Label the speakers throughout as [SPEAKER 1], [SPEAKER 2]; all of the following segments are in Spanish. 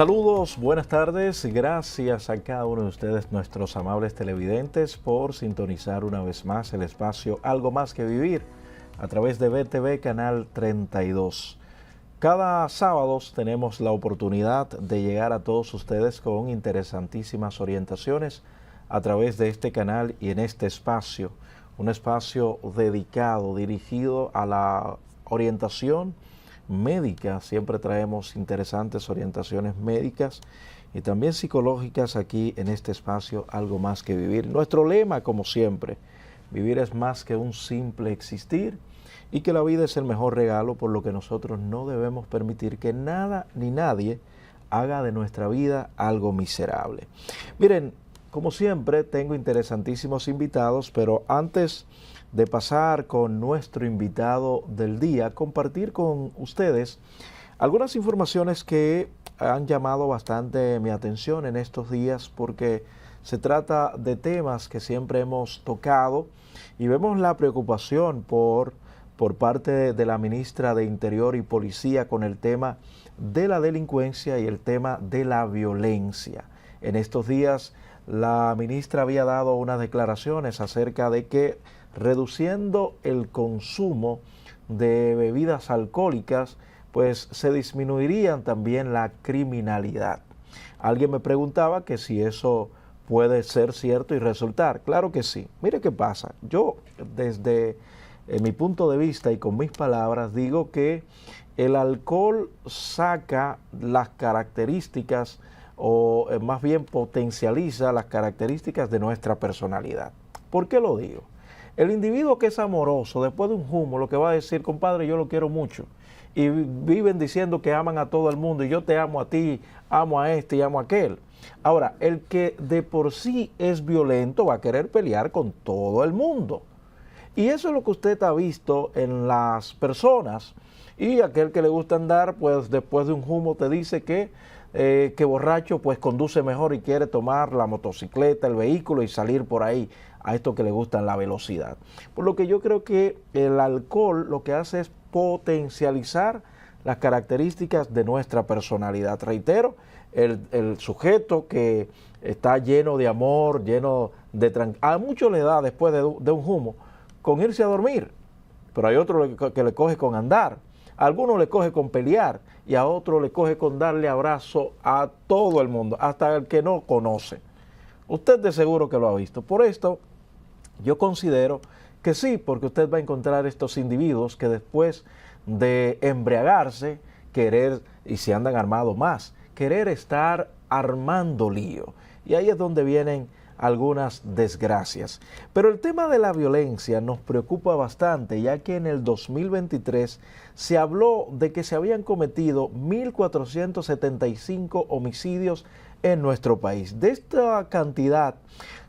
[SPEAKER 1] Saludos, buenas tardes, gracias a cada uno de ustedes, nuestros amables televidentes, por sintonizar una vez más el espacio Algo Más que Vivir a través de BTV Canal 32. Cada sábado tenemos la oportunidad de llegar a todos ustedes con interesantísimas orientaciones a través de este canal y en este espacio, un espacio dedicado, dirigido a la orientación médica. Siempre traemos interesantes orientaciones médicas y también psicológicas aquí en este espacio Algo Más que Vivir. Nuestro lema, como siempre, vivir es más que un simple existir y que la vida es el mejor regalo, por lo que nosotros no debemos permitir que nada ni nadie haga de nuestra vida algo miserable. Miren, como siempre tengo interesantísimos invitados, pero antes de pasar con nuestro invitado del día, compartir con ustedes algunas informaciones que han llamado bastante mi atención en estos días, porque se trata de temas que siempre hemos tocado y vemos la preocupación por parte de la ministra de Interior y Policía con el tema de la delincuencia y el tema de la violencia. En estos días la ministra había dado unas declaraciones acerca de que reduciendo el consumo de bebidas alcohólicas, pues se disminuirían también la criminalidad. Alguien me preguntaba que si eso puede ser cierto y resultar. Claro que sí. Mire qué pasa. Yo, desde mi punto de vista y con mis palabras, digo que el alcohol saca las características o más bien potencializa las características de nuestra personalidad. ¿Por qué lo digo? El individuo que es amoroso, después de un humo, lo que va a decir, compadre, yo lo quiero mucho. Y viven diciendo que aman a todo el mundo, y yo te amo a ti, amo a este y amo a aquel. Ahora, el que de por sí es violento va a querer pelear con todo el mundo. Y eso es lo que usted ha visto en las personas. Y aquel que le gusta andar, pues después de un humo te dice que borracho pues conduce mejor y quiere tomar la motocicleta, el vehículo y salir por ahí, a esto que le gusta la velocidad. Por lo que yo creo que el alcohol lo que hace es potencializar las características de nuestra personalidad. Reitero, el sujeto que está lleno de amor, lleno de tranquilidad, a muchos le da después de un humo con irse a dormir, pero hay otro que le coge con andar, a algunos le coge con pelear y a otro le coge con darle abrazo a todo el mundo, hasta el que no conoce. Usted de seguro que lo ha visto. Por esto, yo considero que sí, porque usted va a encontrar estos individuos que después de embriagarse, querer, y se andan armados más, querer estar armando lío. Y ahí es donde vienen algunas desgracias. Pero el tema de la violencia nos preocupa bastante, ya que en el 2023 se habló de que se habían cometido 1.475 homicidios en nuestro país. De esta cantidad,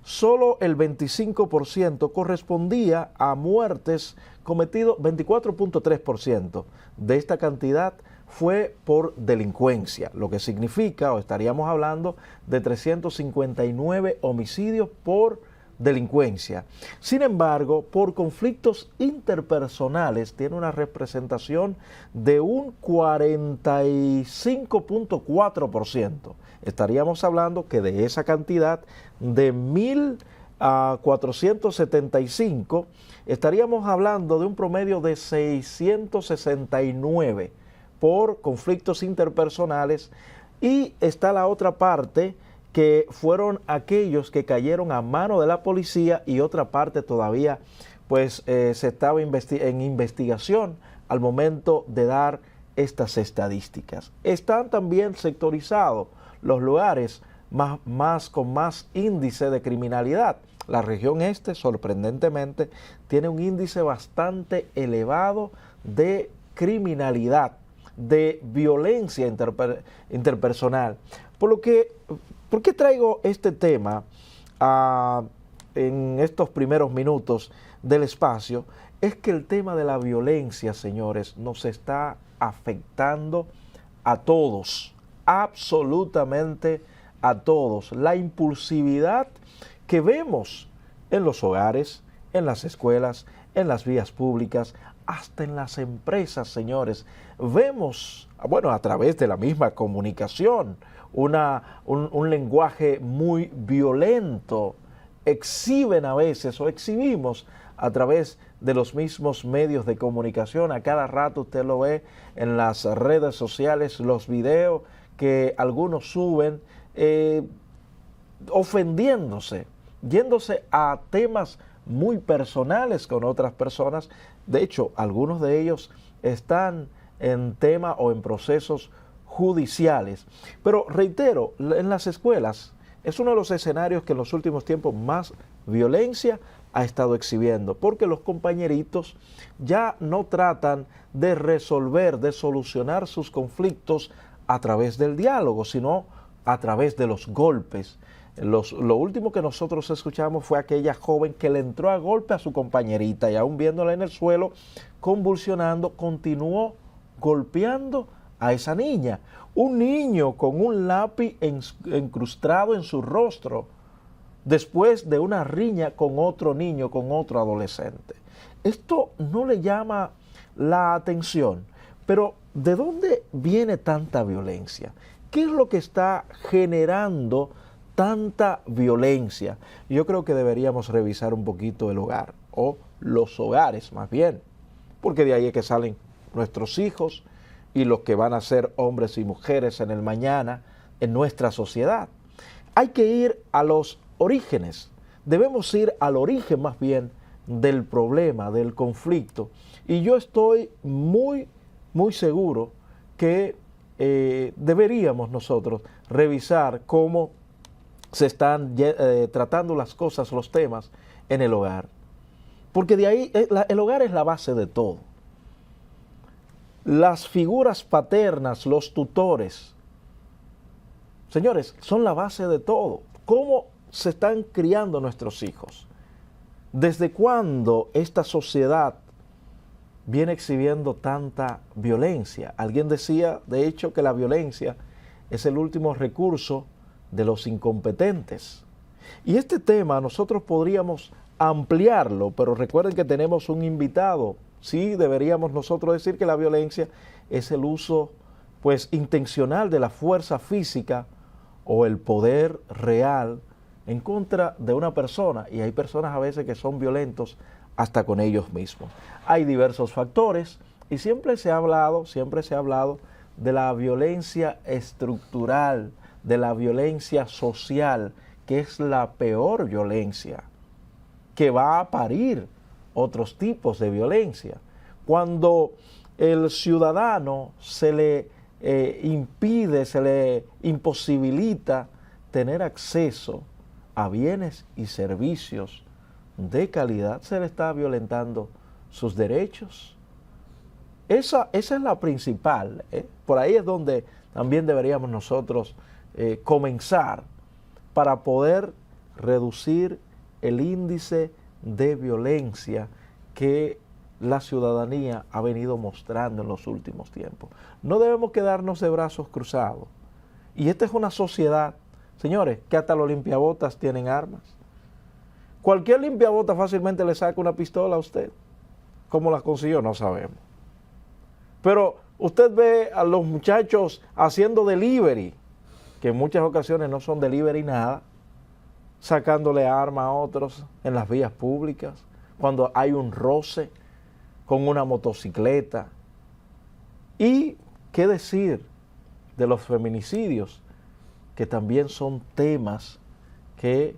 [SPEAKER 1] solo el 25% correspondía a muertes cometidas, 24.3% de esta cantidad fue por delincuencia, lo que significa, o estaríamos hablando de 359 homicidios por delincuencia. Sin embargo, por conflictos interpersonales tiene una representación de un 45.4%. Estaríamos hablando que de esa cantidad de 1.475, estaríamos hablando de un promedio de 669 por conflictos interpersonales, y está la otra parte que fueron aquellos que cayeron a mano de la policía, y otra parte todavía pues se estaba en investigación al momento de dar estas estadísticas. Están también sectorizados los lugares con más índice de criminalidad. La región este, sorprendentemente, tiene un índice bastante elevado de criminalidad, de violencia interpersonal. ¿Por qué traigo este tema en estos primeros minutos del espacio? Es que el tema de la violencia, señores, nos está afectando a todos, absolutamente a todos. La impulsividad que vemos en los hogares, en las escuelas, en las vías públicas, hasta en las empresas, señores. Vemos, bueno, a través de la misma comunicación, un lenguaje muy violento. Exhiben a veces o exhibimos a través de los mismos medios de comunicación. A cada rato usted lo ve en las redes sociales, los videos que algunos suben ofendiéndose, yéndose a temas muy personales con otras personas. De hecho, algunos de ellos están en tema o en procesos judiciales. Pero reitero, en las escuelas es uno de los escenarios que en los últimos tiempos más violencia ha estado exhibiendo, porque los compañeritos ya no tratan de resolver, de solucionar sus conflictos a través del diálogo, sino a través de los golpes. Lo último que nosotros escuchamos fue aquella joven que le entró a golpe a su compañerita y aún viéndola en el suelo, convulsionando, continuó golpeando a esa niña. Un niño con un lápiz incrustado en su rostro, después de una riña con otro niño, con otro adolescente. Esto no le llama la atención, pero ¿de dónde viene tanta violencia? ¿Qué es lo que está generando tanta violencia? Yo creo que deberíamos revisar un poquito el hogar, o los hogares más bien, porque de ahí es que salen nuestros hijos y los que van a ser hombres y mujeres en el mañana en nuestra sociedad. Hay que ir a los orígenes, debemos ir al origen más bien del problema, del conflicto, y yo estoy muy seguro que deberíamos nosotros revisar cómo se están tratando las cosas, los temas en el hogar. Porque de ahí, el hogar es la base de todo. Las figuras paternas, los tutores, señores, son la base de todo. ¿Cómo se están criando nuestros hijos? ¿Desde cuándo esta sociedad viene exhibiendo tanta violencia? Alguien decía, de hecho, que la violencia es el último recurso de los incompetentes. Y este tema nosotros podríamos ampliarlo, pero recuerden que tenemos un invitado. Sí, deberíamos nosotros decir que la violencia es el uso, pues, intencional de la fuerza física o el poder real en contra de una persona. Y hay personas a veces que son violentos hasta con ellos mismos. Hay diversos factores y siempre se ha hablado de la violencia estructural, de la violencia social, que es la peor violencia, que va a parir otros tipos de violencia. Cuando el ciudadano se le impide, se le imposibilita tener acceso a bienes y servicios de calidad, se le está violentando sus derechos. Esa es la principal. Por ahí es donde también deberíamos nosotros comenzar para poder reducir el índice de violencia que la ciudadanía ha venido mostrando en los últimos tiempos. No debemos quedarnos de brazos cruzados. Y esta es una sociedad, señores, que hasta los limpiabotas tienen armas. Cualquier limpiabotas fácilmente le saca una pistola a usted. ¿Cómo la consiguió? No sabemos. Pero usted ve a los muchachos haciendo delivery, que en muchas ocasiones no son delivery nada, sacándole armas a otros en las vías públicas, cuando hay un roce con una motocicleta. Y qué decir de los feminicidios, que también son temas que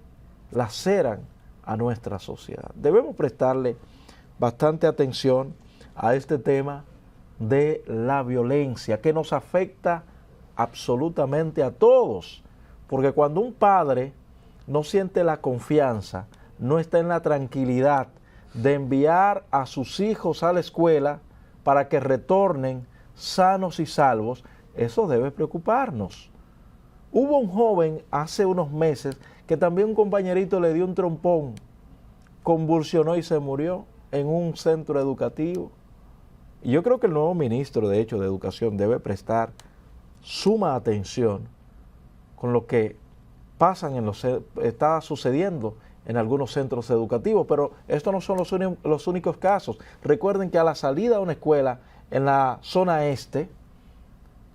[SPEAKER 1] laceran a nuestra sociedad. Debemos prestarle bastante atención a este tema de la violencia, que nos afecta absolutamente a todos, porque cuando un padre no siente la confianza, no está en la tranquilidad de enviar a sus hijos a la escuela para que retornen sanos y salvos, eso debe preocuparnos. Hubo un joven hace unos meses que también un compañerito le dio un trompón, convulsionó y se murió en un centro educativo. Y yo creo que el nuevo ministro, de hecho, de Educación debe prestar suma atención con lo que está sucediendo en algunos centros educativos, pero estos no son los únicos casos. Recuerden que a la salida de una escuela en la zona este,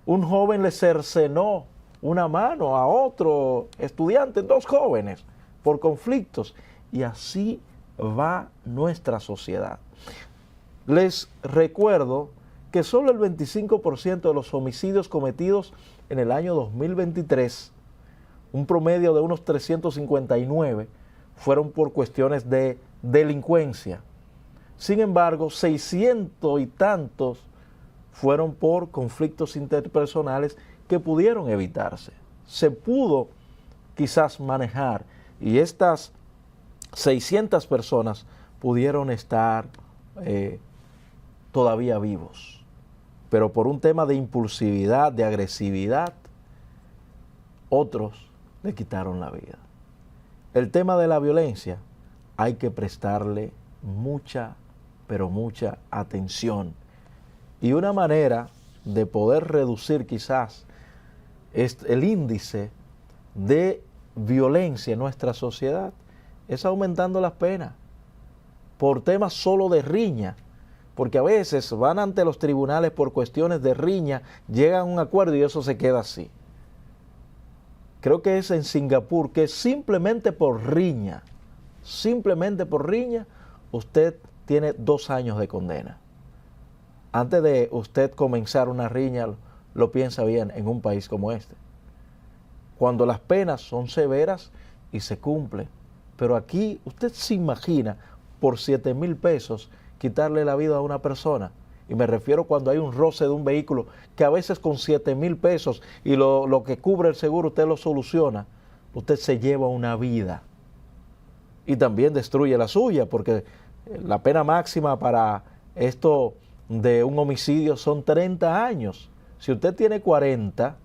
[SPEAKER 1] un joven le cercenó una mano a otro estudiante, 2 jóvenes, por conflictos. Y así va nuestra sociedad. Les recuerdo que solo el 25% de los homicidios cometidos en el año 2023, un promedio de unos 359, fueron por cuestiones de delincuencia. Sin embargo, 600 y tantos fueron por conflictos interpersonales que pudieron evitarse. Se pudo quizás manejar y estas 600 personas pudieron estar todavía vivos. Pero por un tema de impulsividad, de agresividad, otros le quitaron la vida. El tema de la violencia hay que prestarle mucha, pero mucha atención. Y una manera de poder reducir quizás el índice de violencia en nuestra sociedad es aumentando las penas por temas solo de riña, porque a veces van ante los tribunales por cuestiones de riña, llegan a un acuerdo y eso se queda así. Creo que es en Singapur que simplemente por riña, usted tiene 2 años de condena. Antes de usted comenzar una riña, lo piensa bien en un país como este. Cuando las penas son severas y se cumplen. Pero aquí usted se imagina por 7,000 pesos quitarle la vida a una persona. Y me refiero cuando hay un roce de un vehículo, que a veces con 7,000 pesos y lo que cubre el seguro usted lo soluciona. Usted se lleva una vida. Y también destruye la suya, porque la pena máxima para esto de un homicidio son 30 años. Si usted tiene 40,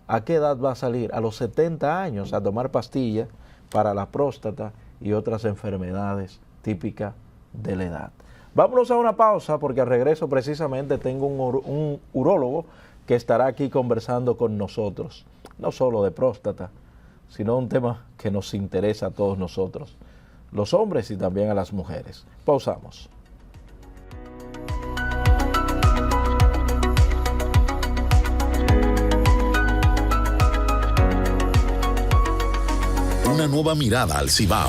[SPEAKER 1] ¿a qué edad va a salir? A los 70 años a tomar pastillas para la próstata y otras enfermedades típicas de la edad. Vámonos a una pausa porque al regreso precisamente tengo un urólogo que estará aquí conversando con nosotros. No solo de próstata, sino un tema que nos interesa a todos nosotros, los hombres y también a las mujeres. Pausamos.
[SPEAKER 2] Una nueva mirada al Cibao.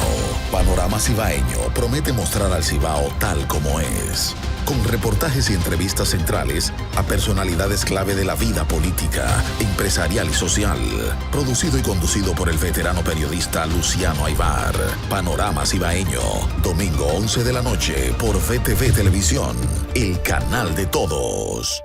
[SPEAKER 2] Panorama Cibaeño promete mostrar al Cibao tal como es. Con reportajes y entrevistas centrales a personalidades clave de la vida política, empresarial y social. Producido y conducido por el veterano periodista Luciano Aybar. Panorama Cibaeño. Domingo 11 de la noche por VTV Televisión. El canal de todos.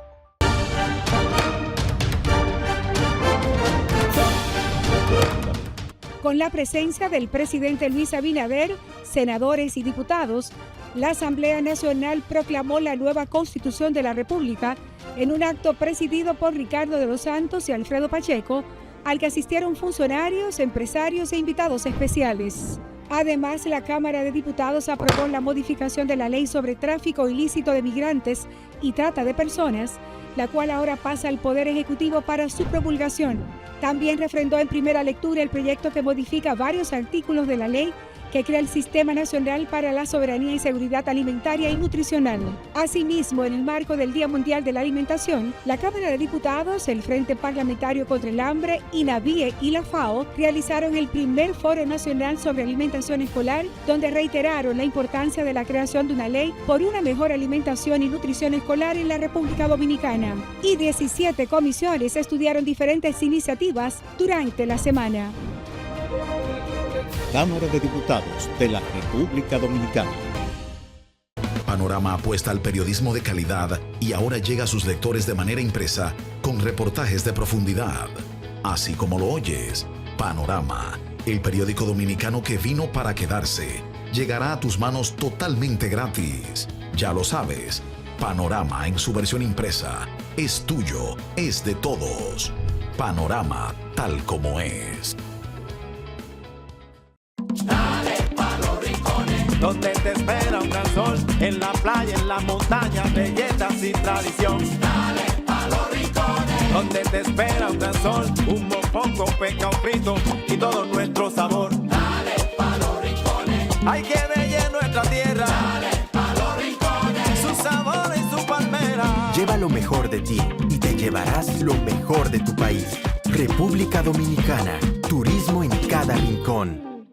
[SPEAKER 3] Con la presencia del presidente Luis Abinader, senadores y diputados, la Asamblea Nacional proclamó la nueva Constitución de la República en un acto presidido por Ricardo de los Santos y Alfredo Pacheco, al que asistieron funcionarios, empresarios e invitados especiales. Además, la Cámara de Diputados aprobó la modificación de la Ley sobre Tráfico Ilícito de Migrantes y Trata de Personas, la cual ahora pasa al Poder Ejecutivo para su promulgación. También refrendó en primera lectura el proyecto que modifica varios artículos de la ley que crea el Sistema Nacional para la Soberanía y Seguridad Alimentaria y Nutricional. Asimismo, en el marco del Día Mundial de la Alimentación, la Cámara de Diputados, el Frente Parlamentario contra el Hambre, INAVIE y la FAO realizaron el primer Foro Nacional sobre Alimentación Escolar, donde reiteraron la importancia de la creación de una ley por una mejor alimentación y nutrición escolar en la República Dominicana. Y 17 comisiones estudiaron diferentes iniciativas durante la semana.
[SPEAKER 4] Cámara de Diputados de la República Dominicana.
[SPEAKER 2] Panorama apuesta al periodismo de calidad y ahora llega a sus lectores de manera impresa con reportajes de profundidad. Así como lo oyes, Panorama, el periódico dominicano que vino para quedarse, llegará a tus manos totalmente gratis. Ya lo sabes, Panorama en su versión impresa es tuyo, es de todos. Panorama tal como es.
[SPEAKER 5] Dale pa' los rincones, donde te espera un gran sol, en la playa, en la montaña, belletas y tradición. Dale pa' los rincones, donde te espera un gran sol, un mofongo, pescado frito y todo nuestro sabor. Dale pa' los rincones, hay que ver nuestra tierra. Dale pa' los rincones, su sabor y su palmera.
[SPEAKER 6] Lleva lo mejor de ti y te llevarás lo mejor de tu país. República Dominicana. Turismo en cada rincón.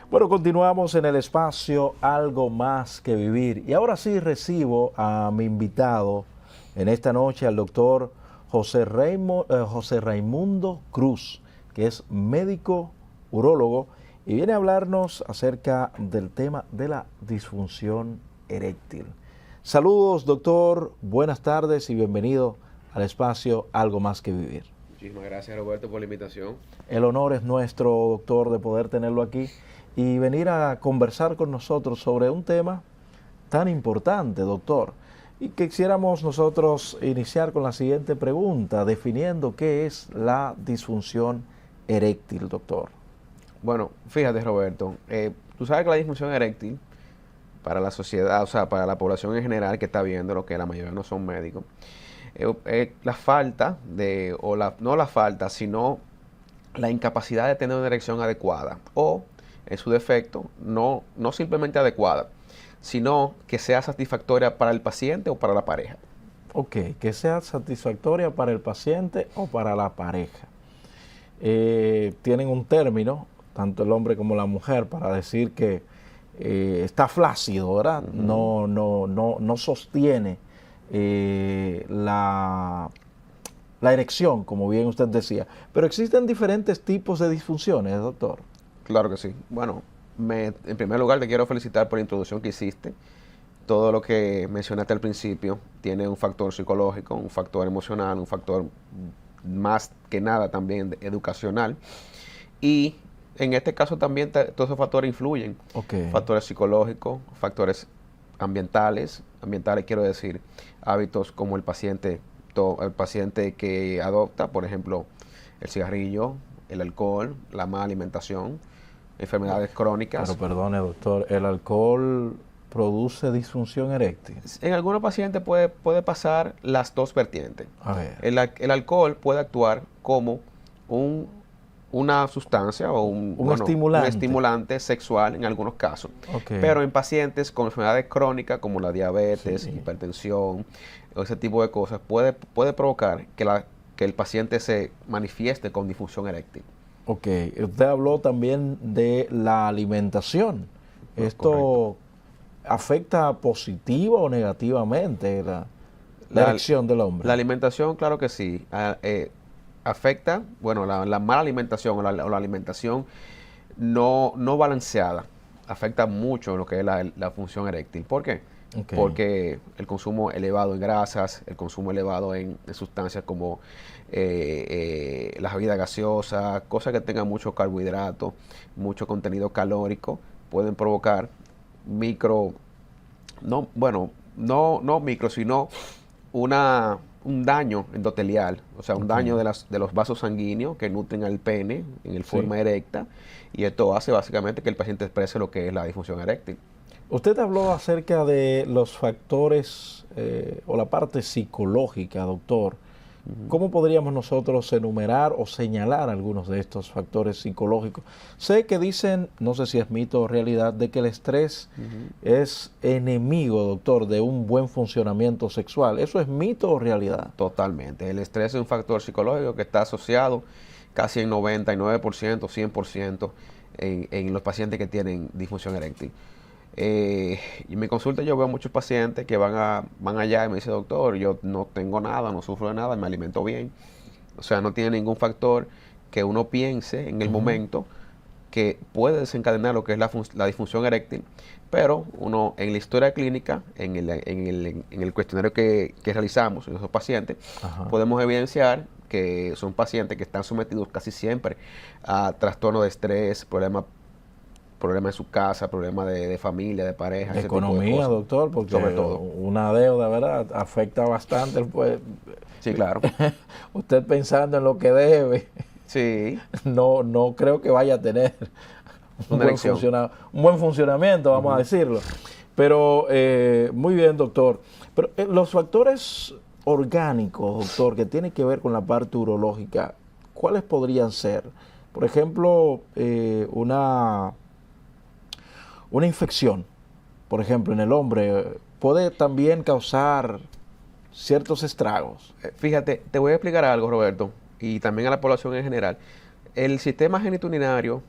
[SPEAKER 1] Bueno, continuamos en el espacio Algo Más que Vivir. Y ahora sí recibo a mi invitado en esta noche, al doctor José Raimundo Cruz, que es médico urólogo y viene a hablarnos acerca del tema de la disfunción eréctil. Saludos, doctor, buenas tardes y bienvenido al espacio Algo Más que Vivir.
[SPEAKER 7] Muchísimas gracias, Roberto, por la invitación.
[SPEAKER 1] El honor es nuestro, doctor, de poder tenerlo aquí y venir a conversar con nosotros sobre un tema tan importante, doctor. Y que quisiéramos nosotros iniciar con la siguiente pregunta, definiendo qué es la disfunción eréctil, doctor.
[SPEAKER 7] Bueno, fíjate, Roberto, tú sabes que la disfunción eréctil para la sociedad, o sea, para la población en general que está viendo, lo que la mayoría no son médicos, la falta de, no la falta, sino la incapacidad de tener una erección adecuada o, en su defecto, no simplemente adecuada, sino que sea satisfactoria para el paciente o para la pareja.
[SPEAKER 1] Ok, que sea satisfactoria para el paciente o para la pareja. Tienen un término, tanto el hombre como la mujer, para decir que está flácido, ¿verdad? No sostiene la erección, como bien usted decía. Pero existen diferentes tipos de disfunciones, doctor.
[SPEAKER 7] Claro que sí. Bueno, en primer lugar te quiero felicitar por la introducción que hiciste. Todo lo que mencionaste al principio tiene un factor psicológico, un factor emocional, un factor más que nada también educacional. Y en este caso también todos esos factores influyen.
[SPEAKER 1] Okay.
[SPEAKER 7] Factores psicológicos, factores ambientales quiero decir, hábitos como el paciente que adopta, por ejemplo, el cigarrillo, el alcohol, la mala alimentación, enfermedades crónicas.
[SPEAKER 1] Pero perdone, doctor, ¿el alcohol produce disfunción eréctil?
[SPEAKER 7] En algunos pacientes puede pasar las dos vertientes.
[SPEAKER 1] A ver.
[SPEAKER 7] El alcohol puede actuar como una sustancia o un estimulante sexual en algunos casos.
[SPEAKER 1] Okay.
[SPEAKER 7] Pero en pacientes con enfermedades crónicas como la diabetes, hipertensión, o ese tipo de cosas, puede provocar que el paciente se manifieste con disfunción eréctil.
[SPEAKER 1] Ok, usted habló también de la alimentación. ¿Esto afecta positiva o negativamente la erección del hombre?
[SPEAKER 7] La alimentación, claro que sí. Afecta, bueno, la mala alimentación o la alimentación no balanceada afecta mucho lo que es la función eréctil. ¿Por qué?
[SPEAKER 1] Okay.
[SPEAKER 7] Porque el consumo elevado en grasas, el consumo elevado en sustancias como las bebidas gaseosas, cosas que tengan mucho carbohidrato, mucho contenido calórico, pueden provocar sino un daño endotelial, o sea, un daño de los vasos sanguíneos que nutren al pene en forma erecta, y esto hace básicamente que el paciente exprese lo que es la disfunción eréctil.
[SPEAKER 1] Usted habló acerca de los factores o la parte psicológica, doctor. ¿Cómo podríamos nosotros enumerar o señalar algunos de estos factores psicológicos? Sé que dicen, no sé si es mito o realidad, de que el estrés es enemigo, doctor, de un buen funcionamiento sexual. ¿Eso es mito o realidad?
[SPEAKER 7] Totalmente. El estrés es un factor psicológico que está asociado casi en 99%, 100% en los pacientes que tienen disfunción eréctil. Y en mi consulta yo veo muchos pacientes que van allá y me dicen, doctor, yo no tengo nada, no sufro de nada, me alimento bien. O sea, no tiene ningún factor que uno piense en el momento que puede desencadenar lo que es la disfunción eréctil, pero uno en la historia clínica, en el cuestionario que realizamos en esos pacientes, podemos evidenciar que son pacientes que están sometidos casi siempre a trastorno de estrés, problemas en su casa, problemas de familia, de pareja.
[SPEAKER 1] De economía, doctor, porque
[SPEAKER 7] sobre todo
[SPEAKER 1] una deuda, ¿verdad?, afecta bastante. Pues,
[SPEAKER 7] sí, claro.
[SPEAKER 1] Usted pensando en lo que debe,
[SPEAKER 7] sí,
[SPEAKER 1] no creo que vaya a tener un buen funcionamiento, vamos a decirlo. Pero muy bien, doctor. Pero los factores orgánicos, doctor, que tienen que ver con la parte urológica, ¿cuáles podrían ser? Por ejemplo, una infección, por ejemplo, en el hombre, puede también causar ciertos estragos.
[SPEAKER 7] Fíjate, te voy a explicar algo, Roberto, y también a la población en general. El sistema genitourinario,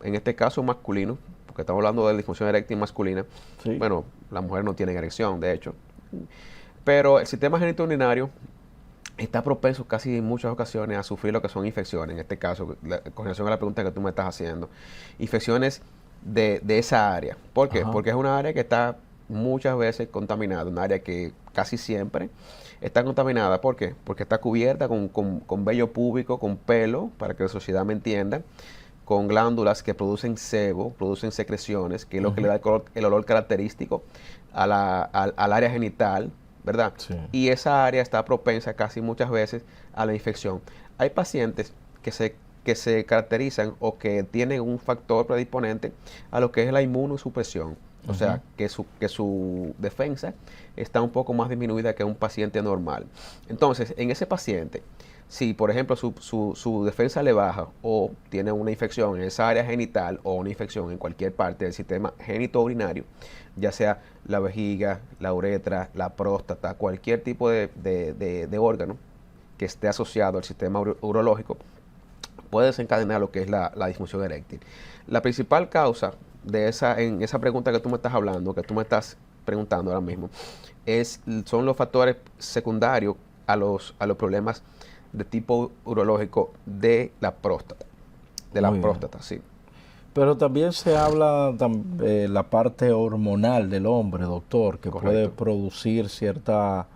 [SPEAKER 7] en este caso masculino, porque estamos hablando de disfunción eréctil masculina,
[SPEAKER 1] Sí.
[SPEAKER 7] bueno, las mujeres no tienen erección, de hecho, pero el sistema genitourinario está propenso casi en muchas ocasiones a sufrir lo que son infecciones, en este caso, con relación a la pregunta que tú me estás haciendo, infecciones de esa área. ¿Por qué?
[SPEAKER 1] Ajá.
[SPEAKER 7] Porque es una área que está muchas veces contaminada, un área que casi siempre está contaminada. ¿Por qué? Porque está cubierta con vello púbico, con pelo, para que la sociedad me entienda, con glándulas que producen sebo, producen secreciones, que es lo que le da el olor característico al área genital, ¿verdad?
[SPEAKER 1] Sí.
[SPEAKER 7] Y esa área está propensa casi muchas veces a la infección. Hay pacientes que se caracterizan o que tienen un factor predisponente a lo que es la inmunosupresión. O sea, que su defensa está un poco más disminuida que un paciente normal. Entonces, en ese paciente, si por ejemplo su defensa le baja o tiene una infección en esa área genital o una infección en cualquier parte del sistema genitourinario, ya sea la vejiga, la uretra, la próstata, cualquier tipo de órgano que esté asociado al sistema urológico, puede desencadenar lo que es la disfunción eréctil. La principal causa en esa pregunta que tú me estás hablando, que tú me estás preguntando ahora mismo, son los factores secundarios a los problemas de tipo urológico de la próstata.
[SPEAKER 1] Muy bien.
[SPEAKER 7] Sí.
[SPEAKER 1] Pero también se habla de la parte hormonal del hombre, doctor, que
[SPEAKER 7] Correcto.
[SPEAKER 1] puede producir cierta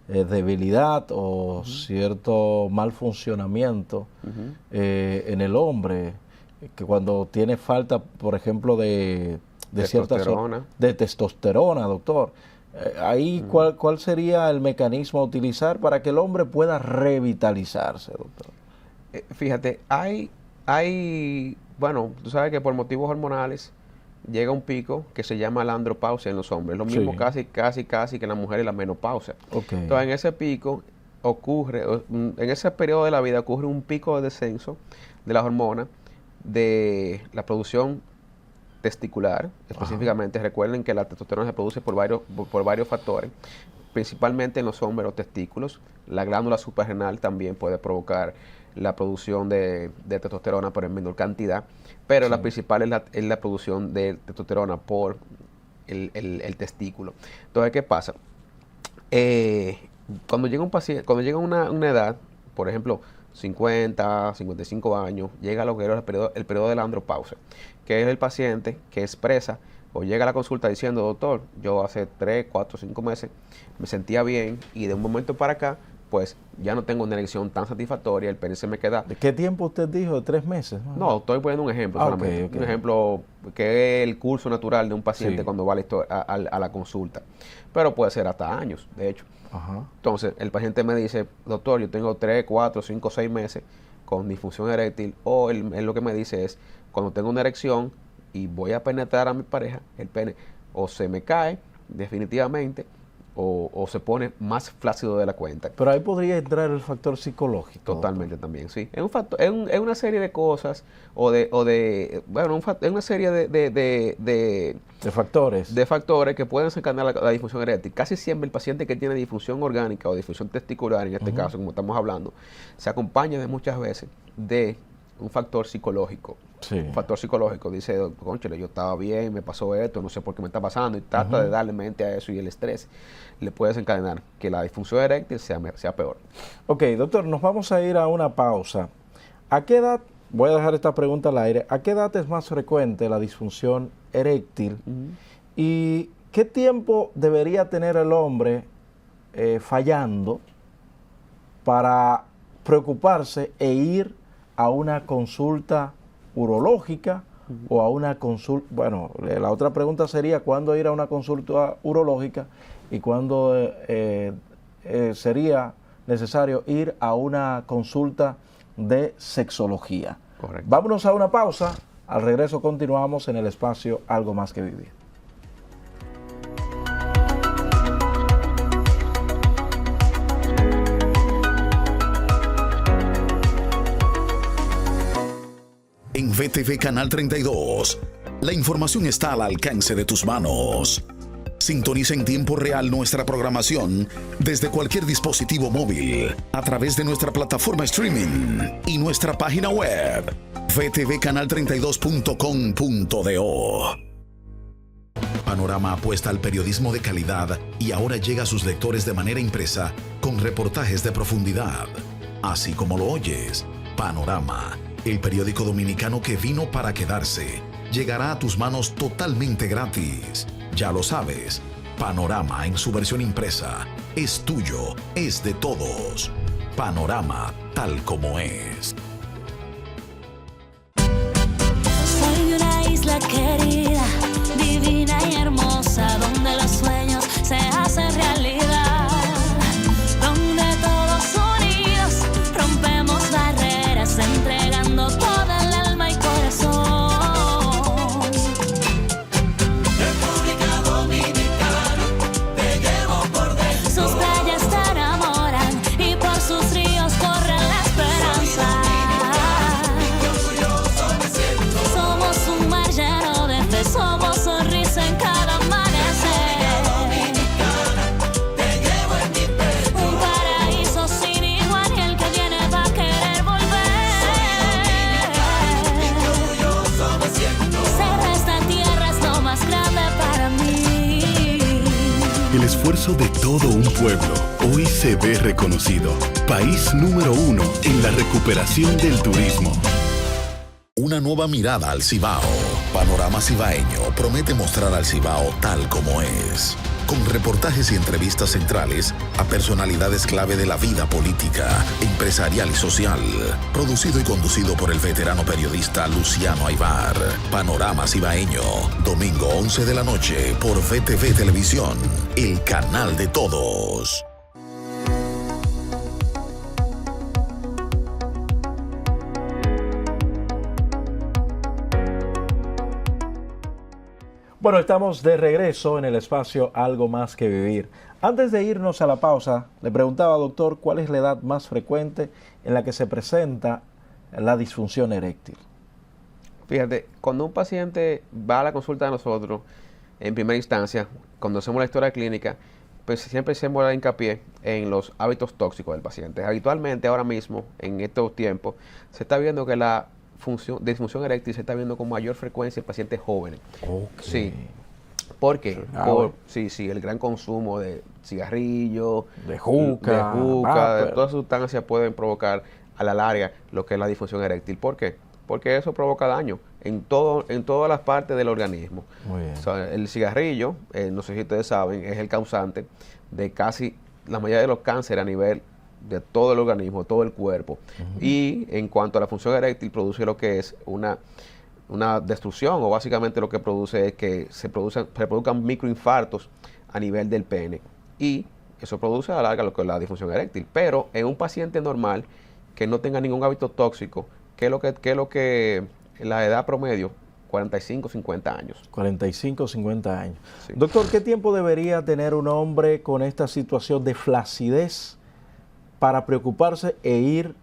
[SPEAKER 1] debilidad o cierto mal funcionamiento en el hombre, que cuando tiene falta, por ejemplo, de ciertas
[SPEAKER 7] Testosterona.
[SPEAKER 1] de testosterona, doctor. Ahí, ¿cuál sería el mecanismo a utilizar para que el hombre pueda revitalizarse, doctor?
[SPEAKER 7] Fíjate, bueno, tú sabes que por motivos hormonales llega un pico que se llama la andropausia en los hombres. Lo mismo
[SPEAKER 1] Sí.
[SPEAKER 7] casi que en la mujer y la menopausia.
[SPEAKER 1] Ok.
[SPEAKER 7] Entonces, en ese pico en ese periodo de la vida ocurre un pico de descenso de las hormonas, de la producción testicular, específicamente. Recuerden que la testosterona se produce por varios factores, principalmente en los hombres, los testículos. La glándula suprarrenal también puede provocar la producción de testosterona, pero en menor cantidad, pero la principal es la producción de testosterona por el testículo. Entonces, ¿qué pasa? Cuando llega un paciente, cuando llega una edad, por ejemplo, 50, 55 años, llega lo que era el periodo de la andropausia, que es el paciente que expresa o llega a la consulta diciendo: doctor, yo hace 3, 4, 5 meses me sentía bien y de un momento para acá, pues ya no tengo una erección tan satisfactoria, el pene se me queda.
[SPEAKER 1] ¿De qué tiempo usted dijo? ¿De 3 meses?
[SPEAKER 7] No, estoy poniendo un ejemplo solamente.
[SPEAKER 1] ok.
[SPEAKER 7] Un ejemplo que es el curso natural de un paciente
[SPEAKER 1] Sí.
[SPEAKER 7] cuando va a la consulta. Pero puede ser hasta años, de hecho.
[SPEAKER 1] Ajá.
[SPEAKER 7] Entonces, el paciente me dice: doctor, yo tengo 3, 4, 5, 6 meses con disfunción eréctil. O él lo que me dice es: cuando tengo una erección y voy a penetrar a mi pareja, el pene o se me cae definitivamente o se pone más flácido de la cuenta.
[SPEAKER 1] Pero ahí podría entrar el factor psicológico.
[SPEAKER 7] Totalmente también, sí. Es un factor, es una serie de cosas es una serie
[SPEAKER 1] De factores.
[SPEAKER 7] de factores que pueden desencadenar la disfunción eréctil. Casi siempre el paciente que tiene disfunción orgánica o disfunción testicular, en este caso, como estamos hablando, se acompaña de muchas veces de un factor psicológico.
[SPEAKER 1] Sí.
[SPEAKER 7] Un factor psicológico. Dice: cónchale, yo estaba bien, me pasó esto, no sé por qué me está pasando, y trata de darle mente a eso, y el estrés le puede desencadenar que la disfunción eréctil sea peor.
[SPEAKER 1] Ok, doctor, nos vamos a ir a una pausa. ¿A qué edad, voy a dejar esta pregunta al aire, a qué edad es más frecuente la disfunción eréctil? ¿Y qué tiempo debería tener el hombre fallando para preocuparse e ir a una consulta urológica o a una consulta? Bueno, la otra pregunta sería: ¿cuándo ir a una consulta urológica y cuándo sería necesario ir a una consulta de sexología?
[SPEAKER 7] Correcto.
[SPEAKER 1] Vámonos a una pausa. Al regreso continuamos en el espacio Algo Más que Vivir.
[SPEAKER 2] En VTV Canal 32, La información está al alcance de tus manos. Sintoniza en tiempo real nuestra programación desde cualquier dispositivo móvil a través de nuestra plataforma streaming y nuestra página web vtvcanal32.com.do. Panorama apuesta al periodismo de calidad y ahora llega a sus lectores de manera impresa con reportajes de profundidad. Así como lo oyes, Panorama, el periódico dominicano que vino para quedarse, llegará a tus manos totalmente gratis. Ya lo sabes, Panorama en su versión impresa es tuyo, es de todos. Panorama tal como es.
[SPEAKER 8] Soy de una isla querida, divina y hermosa, donde los sueños se hacen realidad, donde todos unidos rompemos barreras, entregando toda el alma y corazón. República Dominicana, te llevo por dentro. Sus playas te enamoran y por sus ríos corre la esperanza. Somos un mar lleno de fe, somos sonrisa en cada amanecer. Te llevo en mi pecho. Un paraíso sin igual y el que viene va a querer volver. Ser de esta tierra es lo más grande para mí.
[SPEAKER 9] El esfuerzo de todo un pueblo hoy se ve reconocido. País número 1 en la recuperación del turismo.
[SPEAKER 2] Una nueva mirada al Cibao. Panorama Cibaeño promete mostrar al Cibao tal como es, con reportajes y entrevistas centrales a personalidades clave de la vida política, empresarial y social. Producido y conducido por el veterano periodista Luciano Aybar. Panorama Cibaeño, domingo 11 de la noche por VTV Televisión, el canal de todos.
[SPEAKER 1] Bueno, estamos de regreso en el espacio Algo Más que Vivir. Antes de irnos a la pausa, le preguntaba, doctor, ¿cuál es la edad más frecuente en la que se presenta la disfunción eréctil?
[SPEAKER 7] Fíjate, cuando un paciente va a la consulta de nosotros, en primera instancia, cuando hacemos la historia clínica, pues siempre hacemos hincapié en los hábitos tóxicos del paciente. Habitualmente, ahora mismo, en estos tiempos, se está viendo que la disfunción eréctil se está viendo con mayor frecuencia en pacientes jóvenes.
[SPEAKER 1] Okay.
[SPEAKER 7] Sí. ¿Por qué? Sí, el gran consumo de cigarrillos,
[SPEAKER 1] de juca,
[SPEAKER 7] de todas sustancias pueden provocar a la larga lo que es la disfunción eréctil. ¿Por qué? Porque eso provoca daño en todas las partes del organismo.
[SPEAKER 1] Muy bien.
[SPEAKER 7] O sea, el cigarrillo, no sé si ustedes saben, es el causante de casi la mayoría de los cánceres a nivel de todo el organismo, todo el cuerpo. Y en cuanto a la función eréctil, produce lo que es una destrucción, o básicamente lo que produce es que se produzcan microinfartos a nivel del pene. Y eso produce a la larga lo que es la disfunción eréctil. Pero en un paciente normal que no tenga ningún hábito tóxico, ¿qué es lo que la edad promedio? 45, 50 años.
[SPEAKER 1] 45, 50 años.
[SPEAKER 7] Sí.
[SPEAKER 1] Doctor, ¿qué tiempo debería tener un hombre con esta situación de flacidez para preocuparse e ir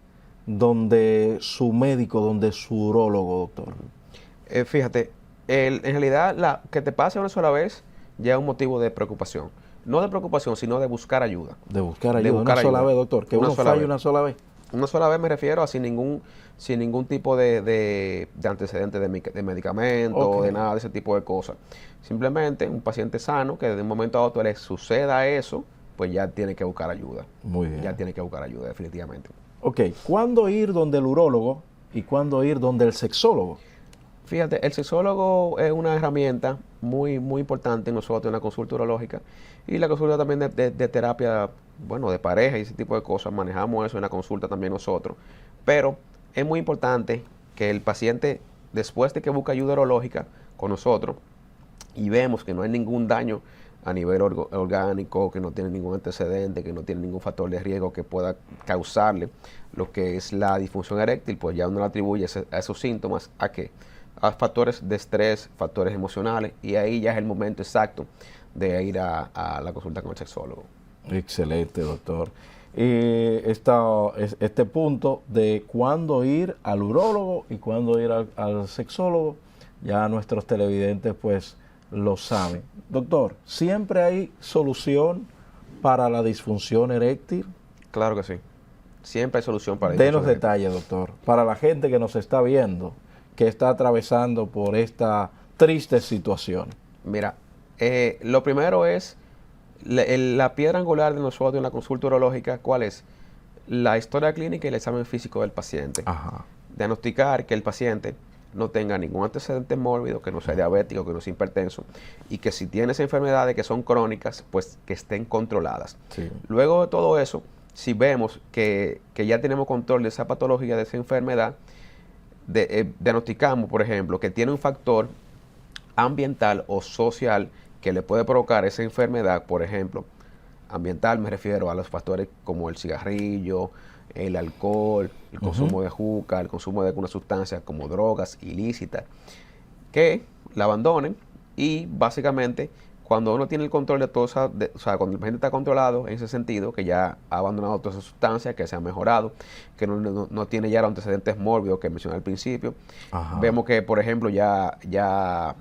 [SPEAKER 1] donde su médico, donde su urólogo, doctor?
[SPEAKER 7] Fíjate, en realidad que te pase una sola vez ya es un motivo de preocupación. No de preocupación, sino de buscar ayuda.
[SPEAKER 1] De buscar ayuda. Una sola vez, doctor. Que uno falle una sola vez.
[SPEAKER 7] Una sola vez me refiero a sin ningún tipo de antecedentes de medicamento, de nada de ese tipo de cosas. Simplemente un paciente sano que de un momento a otro le suceda eso, pues ya tiene que buscar ayuda.
[SPEAKER 1] Muy bien.
[SPEAKER 7] Ya tiene que buscar ayuda, definitivamente.
[SPEAKER 1] Ok, ¿cuándo ir donde el urólogo y cuándo ir donde el sexólogo?
[SPEAKER 7] Fíjate, el sexólogo es una herramienta muy, muy importante en nosotros en la consulta urológica y la consulta también de terapia, bueno, de pareja y ese tipo de cosas. Manejamos eso en la consulta también nosotros. Pero es muy importante que el paciente, después de que busca ayuda urológica con nosotros y vemos que no hay ningún daño a nivel orgánico, que no tiene ningún antecedente, que no tiene ningún factor de riesgo que pueda causarle lo que es la disfunción eréctil, pues ya uno le atribuye a esos síntomas a factores de estrés, factores emocionales, y ahí ya es el momento exacto de ir a la consulta con el sexólogo.
[SPEAKER 1] Excelente, doctor. Este punto de cuándo ir al urólogo y cuándo ir al sexólogo, Ya nuestros televidentes pues lo saben. Doctor, ¿siempre hay solución para la disfunción eréctil?
[SPEAKER 7] Claro que sí. Siempre hay solución para
[SPEAKER 1] Denos detalles, doctor, para la gente que nos está viendo, que está atravesando por esta triste situación.
[SPEAKER 7] Mira, lo primero es la piedra angular de nosotros en la consulta urológica. ¿Cuál es? La historia clínica y el examen físico del paciente.
[SPEAKER 1] Ajá.
[SPEAKER 7] Diagnosticar que el paciente no tenga ningún antecedente mórbido, que no sea diabético, que no sea hipertenso, y que si tiene esas enfermedades que son crónicas, pues que estén controladas.
[SPEAKER 1] Sí.
[SPEAKER 7] Luego de todo eso, si vemos que ya tenemos control de esa patología, de esa enfermedad, diagnosticamos, por ejemplo, que tiene un factor ambiental o social que le puede provocar esa enfermedad. Por ejemplo, ambiental me refiero a los factores como el cigarrillo, el alcohol, el consumo de juca, el consumo de algunas sustancias como drogas ilícitas, que la abandonen. Y básicamente cuando uno tiene el control de todo eso, o sea, cuando el paciente está controlado en ese sentido, que ya ha abandonado todas esas sustancias, que se han mejorado, que no tiene ya los antecedentes mórbidos que mencioné al principio, vemos que, por ejemplo, ya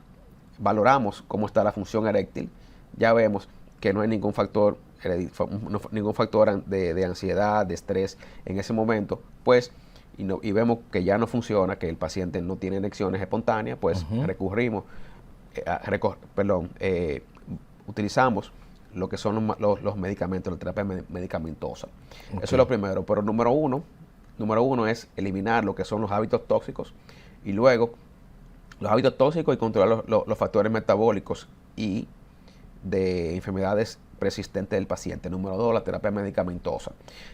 [SPEAKER 7] valoramos cómo está la función eréctil, ya vemos que no hay ningún factor de ansiedad, de estrés en ese momento, pues, y vemos que ya no funciona, que el paciente no tiene erecciones espontáneas, pues utilizamos lo que son los medicamentos, la terapia medicamentosa. Eso es lo primero, pero número uno es eliminar lo que son los hábitos tóxicos, y luego los hábitos tóxicos y controlar los factores metabólicos y de enfermedades persistentes del paciente. Número 2, la terapia medicamentosa.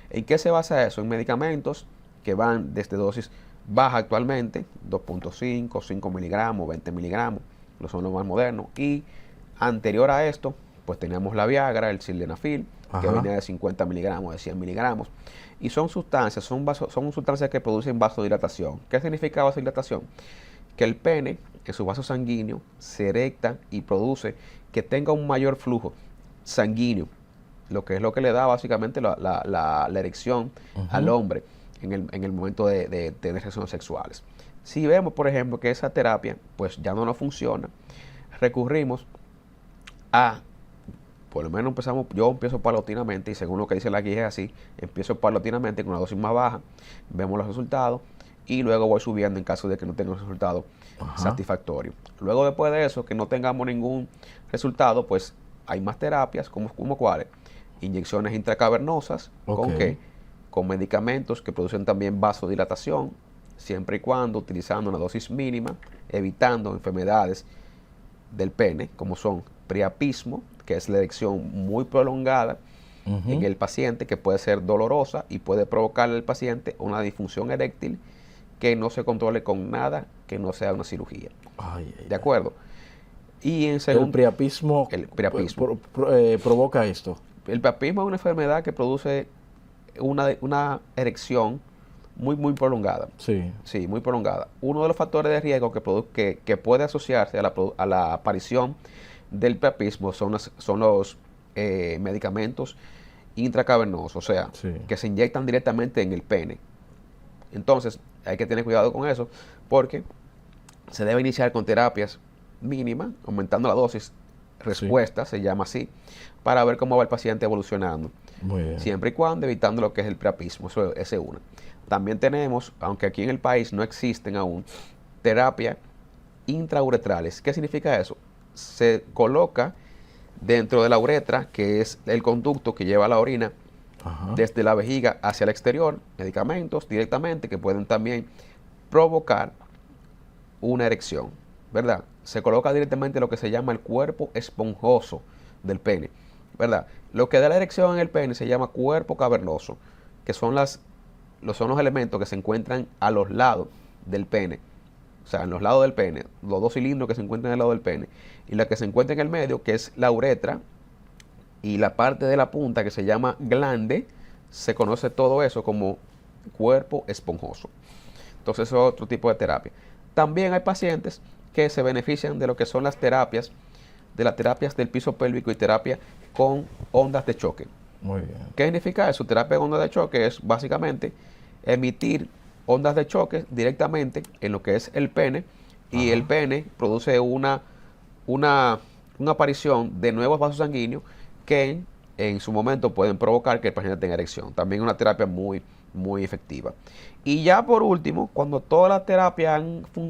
[SPEAKER 7] ¿En qué se basa eso? En medicamentos que van desde dosis baja actualmente, 2.5, 5 miligramos, 20 miligramos, no son los más modernos. Y anterior a esto, pues teníamos la Viagra, el sildenafil, que venía de 50 miligramos, de 100 miligramos. Y son sustancias, son sustancias que producen vasodilatación. ¿Qué significa vasodilatación? Que el pene, en su vaso sanguíneo, se erecta y produce que tenga un mayor flujo sanguíneo, lo que le da básicamente la erección al hombre en el momento de tener relaciones sexuales. Si vemos, por ejemplo, que esa terapia pues ya no funciona, recurrimos a, por lo menos yo empiezo paulatinamente, y según lo que dice la guía es así, empiezo paulatinamente con una dosis más baja, vemos los resultados, y luego voy subiendo en caso de que no tenga un resultado satisfactorio. Luego, después de eso, que no tengamos ningún resultado, pues hay más terapias, como cuáles, inyecciones intracavernosas, ¿con qué? Con medicamentos que producen también vasodilatación, siempre y cuando utilizando una dosis mínima, evitando enfermedades del pene, como son priapismo, que es la erección muy prolongada en el paciente, que puede ser dolorosa y puede provocarle al paciente una disfunción eréctil que no se controle con nada que no sea una cirugía. ¿De acuerdo? Y en segundo,
[SPEAKER 1] el priapismo provoca esto.
[SPEAKER 7] El priapismo es una enfermedad que produce una erección muy prolongada. Sí. Sí, muy prolongada. Uno de los factores de riesgo que puede asociarse a la aparición del priapismo son los medicamentos intracavernosos, o sea, que se inyectan directamente en el pene. Entonces, hay que tener cuidado con eso, porque se debe iniciar con terapias mínimas, aumentando la dosis, respuesta, se llama así, para ver cómo va el paciente evolucionando. Muy bien. Siempre y cuando evitando lo que es el priapismo, eso es una. También tenemos, aunque aquí en el país no existen aún, terapia intrauretrales. ¿Qué significa eso? Se coloca dentro de la uretra, que es el conducto que lleva la orina desde la vejiga hacia el exterior, medicamentos directamente que pueden también provocar una erección, ¿verdad? Se coloca directamente lo que se llama el cuerpo esponjoso del pene, ¿verdad? Lo que da la erección en el pene se llama cuerpo cavernoso, que son los elementos que se encuentran a los lados del pene, o sea, en los lados del pene, los dos cilindros que se encuentran al lado del pene, y la que se encuentra en el medio, que es la uretra, y la parte de la punta que se llama glande, se conoce todo eso como cuerpo esponjoso. Entonces, eso es otro tipo de terapia. También hay pacientes que se benefician de lo que son las terapias del piso pélvico y terapia con ondas de choque.
[SPEAKER 1] Muy bien.
[SPEAKER 7] ¿Qué significa eso? Terapia con ondas de choque es básicamente emitir ondas de choque directamente en lo que es el pene, y el pene produce una aparición de nuevos vasos sanguíneos que en su momento pueden provocar que el paciente tenga erección. También es una terapia muy, muy efectiva. Y ya por último, cuando todas las terapias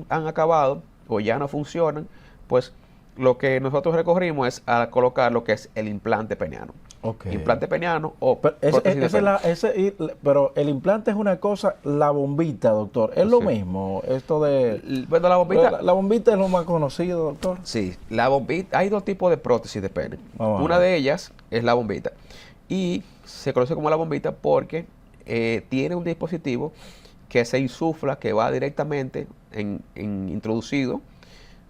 [SPEAKER 7] han acabado o ya no funcionan, pues lo que nosotros recurrimos es a colocar lo que es el implante peniano.
[SPEAKER 1] Okay.
[SPEAKER 7] Implante peniano o
[SPEAKER 1] prótesis de pene. Pero el implante es una cosa, la bombita, doctor, es lo mismo. Esto de...
[SPEAKER 7] Bueno, la
[SPEAKER 1] bombita es lo más conocido, doctor.
[SPEAKER 7] Sí, la bombita. Hay dos tipos de prótesis de pene. Una de ellas es la bombita. Y se conoce como la bombita porque tiene un dispositivo que se insufla, que va directamente introducido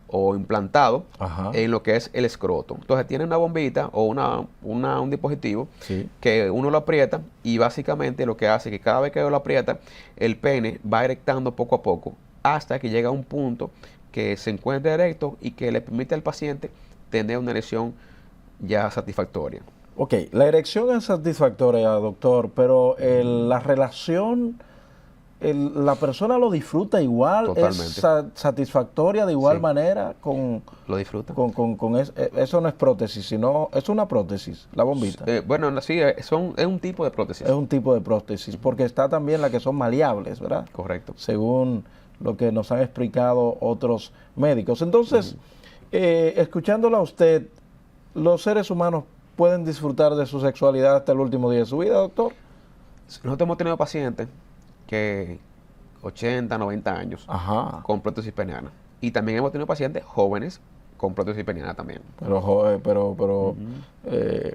[SPEAKER 7] o implantado en lo que es el escroto. Entonces tiene una bombita o un dispositivo que uno lo aprieta y básicamente lo que hace es que cada vez que uno lo aprieta, el pene va erectando poco a poco hasta que llega a un punto que se encuentre erecto y que le permite al paciente tener una erección ya satisfactoria.
[SPEAKER 1] Ok, la erección es satisfactoria, doctor, pero la relación... la persona lo disfruta igual. Totalmente. Es satisfactoria de igual manera
[SPEAKER 7] lo disfruta
[SPEAKER 1] eso no es prótesis, sino es una prótesis, la bombita.
[SPEAKER 7] Bueno, sí, es un tipo de prótesis.
[SPEAKER 1] Es un tipo de prótesis, porque está también la que son maleables, ¿verdad?
[SPEAKER 7] Correcto.
[SPEAKER 1] Según lo que nos han explicado otros médicos. Entonces, escuchándola a usted, ¿los seres humanos pueden disfrutar de su sexualidad hasta el último día de su vida, doctor?
[SPEAKER 7] Nosotros hemos tenido pacientes que 80, 90 años con prótesis peniana. Y también hemos tenido pacientes jóvenes con prótesis peniana también.
[SPEAKER 1] Pero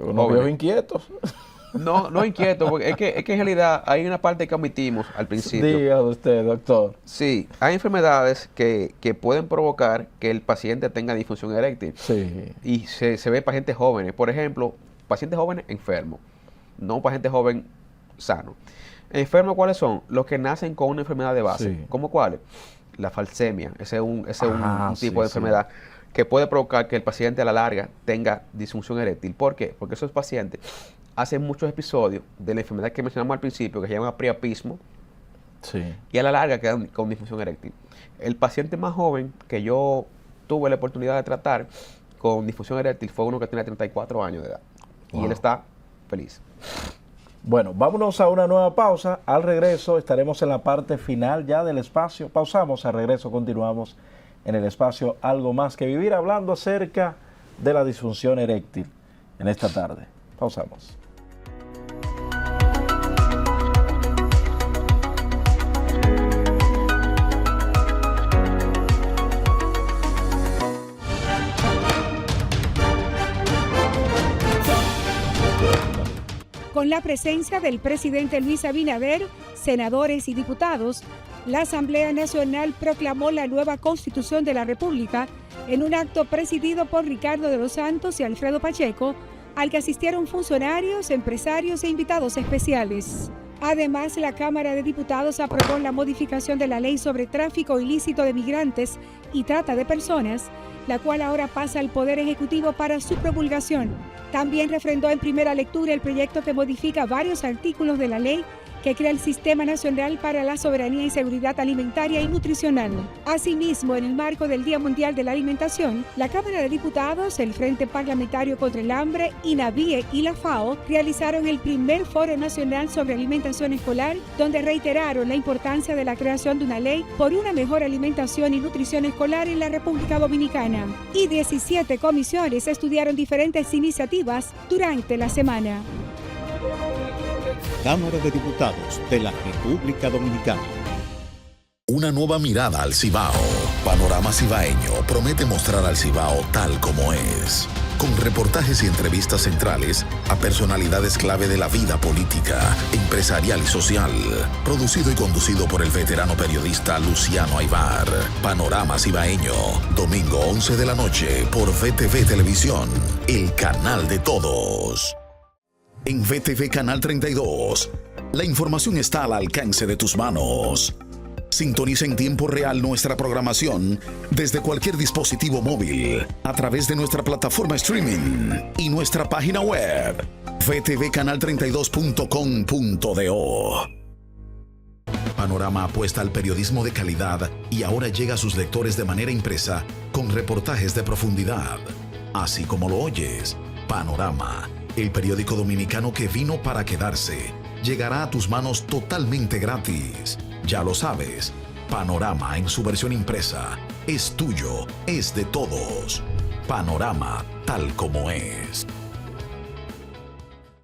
[SPEAKER 1] unos viejos inquietos.
[SPEAKER 7] No inquietos, porque es que en realidad hay una parte que omitimos al principio.
[SPEAKER 1] Diga usted, doctor.
[SPEAKER 7] Sí, hay enfermedades que pueden provocar que el paciente tenga disfunción eréctil.
[SPEAKER 1] Sí.
[SPEAKER 7] Y se ve pacientes jóvenes. Por ejemplo, pacientes jóvenes enfermos, no pacientes jóvenes sanos. ¿Enfermos cuáles son? Los que nacen con una enfermedad de base. Sí. ¿Cómo cuáles? La falsemia. Ese es un tipo de enfermedad que puede provocar que el paciente a la larga tenga disfunción eréctil. ¿Por qué? Porque esos pacientes hacen muchos episodios de la enfermedad que mencionamos al principio, que se llama priapismo, y a la larga quedan con disfunción eréctil. El paciente más joven que yo tuve la oportunidad de tratar con disfunción eréctil fue uno que tenía 34 años de edad. Y él está feliz.
[SPEAKER 1] Bueno, vámonos a una nueva pausa. Al regreso estaremos en la parte final ya del espacio. Pausamos, al regreso continuamos en el espacio Algo Más que Vivir, hablando acerca de la disfunción eréctil en esta tarde. Pausamos.
[SPEAKER 3] Con la presencia del presidente Luis Abinader, senadores y diputados, la Asamblea Nacional proclamó la nueva Constitución de la República en un acto presidido por Ricardo de los Santos y Alfredo Pacheco, al que asistieron funcionarios, empresarios e invitados especiales. Además, la Cámara de Diputados aprobó la modificación de la Ley sobre Tráfico Ilícito de Migrantes y Trata de Personas, la cual ahora pasa al Poder Ejecutivo para su promulgación. También refrendó en primera lectura el proyecto que modifica varios artículos de la ley que crea el Sistema Nacional para la Soberanía y Seguridad Alimentaria y Nutricional. Asimismo, en el marco del Día Mundial de la Alimentación, la Cámara de Diputados, el Frente Parlamentario contra el Hambre, INAVIE y la FAO realizaron el primer Foro Nacional sobre Alimentación Escolar, donde reiteraron la importancia de la creación de una ley por una mejor alimentación y nutrición escolar en la República Dominicana. Y 17 comisiones estudiaron diferentes iniciativas durante la semana.
[SPEAKER 4] Cámara de Diputados de la República Dominicana.
[SPEAKER 2] Una nueva mirada al Cibao. Panorama Cibaeño promete mostrar al Cibao tal como es. Con reportajes y entrevistas centrales a personalidades clave de la vida política, empresarial y social. Producido y conducido por el veterano periodista Luciano Aybar. Panorama Cibaeño. Domingo 11 de la noche por VTV Televisión. El canal de todos. En VTV Canal 32, la información está al alcance de tus manos. Sintoniza en tiempo real nuestra programación desde cualquier dispositivo móvil a través de nuestra plataforma streaming y nuestra página web vtvcanal32.com.do. Panorama apuesta al periodismo de calidad y ahora llega a sus lectores de manera impresa con reportajes de profundidad. Así como lo oyes, Panorama, el periódico dominicano que vino para quedarse, llegará a tus manos totalmente gratis. Ya lo sabes, Panorama en su versión impresa es tuyo, es de todos. Panorama tal como es.